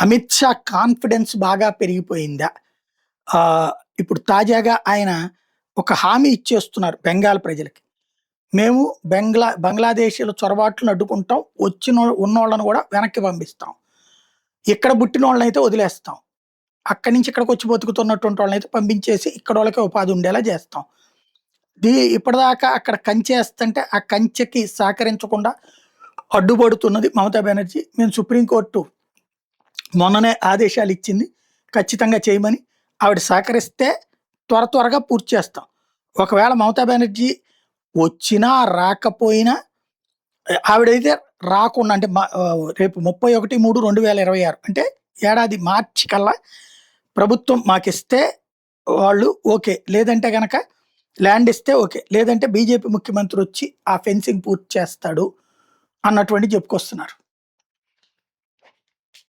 Amit Shah confidence బాగా పెరిగిపోయిందా? ఇప్పుడు తాజాగా ఆయన ఒక హామీ ఇచ్చేస్తున్నారు బెంగాల్ ప్రజలకి. మేము బంగ్లాదేశీల చొరబాట్లను అడ్డుకుంటాం. ఉన్నోళ్ళని గూడా వెనక్కి పంపిస్తాం. ఇక్కడ పుట్టినోళ్ళనైతే వదిలేస్తాం. అక్కడి నుంచి ఇక్కడికొచ్చి బతుకుతున్నటువంటి వాళ్ళనైతే పంపించేసి ఇక్కడోళ్ళకే ఉపాధి ఉండేలా చేస్తాం. ఇప్పటిదాకా అక్కడ కంచేస్తంటే ఆ కంచెకి సహకరించకుండా అడ్డుపడుతున్నది మమతా బెనర్జీ. మేము సుప్రీంకోర్టు మొన్ననే ఆదేశాలిచ్చింది. ఖచ్చితంగా చేయమని. ఆవిడ సహకరిస్తే త్వరగా పూర్తి చేస్తాం. ఒకవేళ మమతా బెనర్జీ వచ్చినా, రాకపోయినా ఆవిడైతే రాకుండా అంటే రేపు 31/3/2026 అంటే ఏడాది మార్చి కల్లా ప్రభుత్వం మాకిస్తే వాళ్ళు ఓకే. లేదంటే గనక ల్యాండ్ ఇస్తే ఓకే. లేదంటే బీజేపీ ముఖ్యమంత్రి వచ్చి ఆ ఫెన్సింగ్ పూర్తి చేస్తాడు అన్నటువంటిది చెప్పుకొస్తున్నారు.